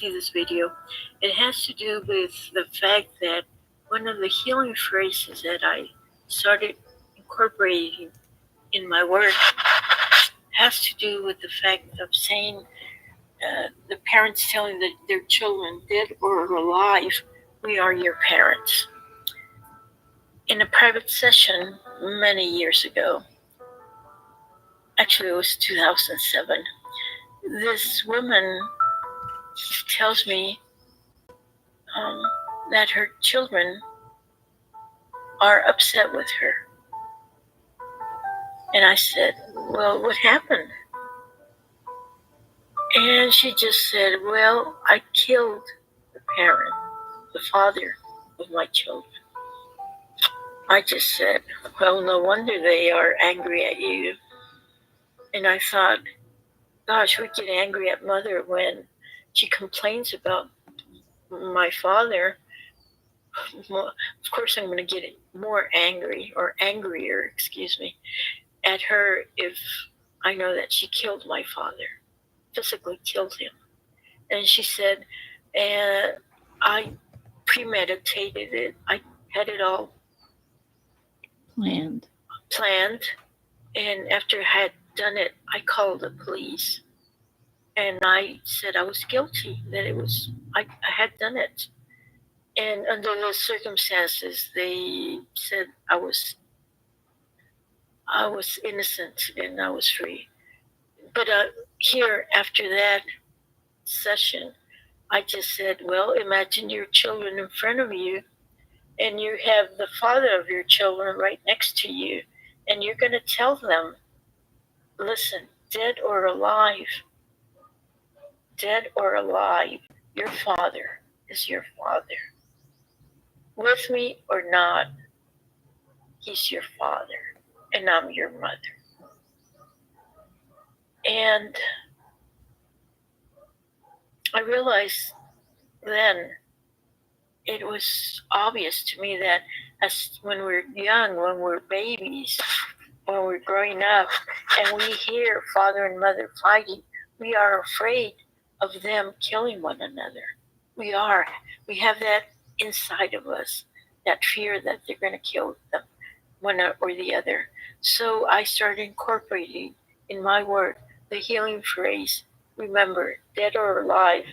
see this video. It has to do with the fact that one of the healing phrases that I started incorporating in my work has to do with the fact of saying the parents telling their children, dead or alive, we are your parents. In a private session many years ago, actually it was 2007, this woman tells me that her children are upset with her. And I said, well, what happened? And she just said, well, I killed the parent, the father of my children. I just said, well, no wonder they are angry at you. And I thought, gosh, we get angry at mother when she complains about my father. Well, of course, I'm going to get more angry, or angrier, at her if I know that she killed my father, physically killed him. And she said, and I premeditated it. I had it all planned. And after I had done it, I called the police. And I said I was guilty, that I had done it. And under those circumstances, they said I was innocent and I was free. But here, after that session, I just said, well, imagine your children in front of you, and you have the father of your children right next to you, and you're going to tell them, listen, dead or alive, your father is your father. With me or not, he's your father, and I'm your mother. And I realized then it was obvious to me that when we're young, when we're babies, when we're growing up, and we hear father and mother fighting, we are afraid of them killing one another. We have that inside of us, that fear that they're going to kill them, one or the other. So I started incorporating in my work the healing phrase, remember, dead or alive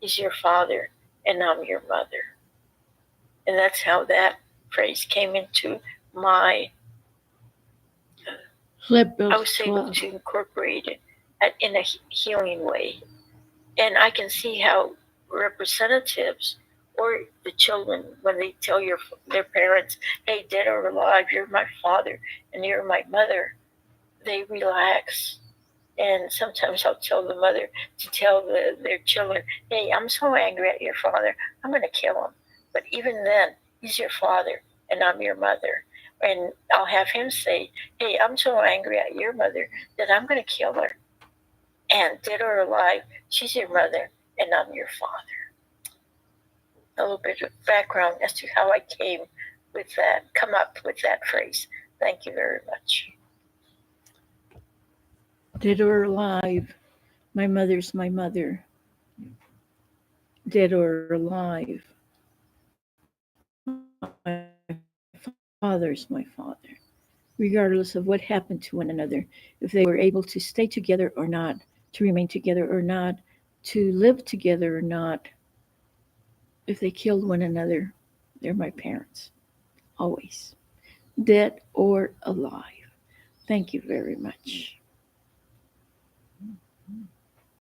is your father and I'm your mother. And that's how that phrase came into my, I was able to incorporate it in a healing way. And I can see how representatives or the children, when they tell their parents, hey, dead or alive, you're my father and you're my mother, they relax. And sometimes I'll tell the mother to tell their children, hey, I'm so angry at your father, I'm going to kill him. But even then, he's your father and I'm your mother. And I'll have him say, hey, I'm so angry at your mother that I'm going to kill her. And dead or alive, she's your mother and I'm your father. A little bit of background as to how I come up with that phrase. Thank you very much. Dead or alive, my mother's my mother. Dead or alive, my father's my father. Regardless of what happened to one another, if they were able to stay together or not, to remain together or not, to live together or not, if they killed one another, they're my parents. Always. Dead or alive. Thank you very much.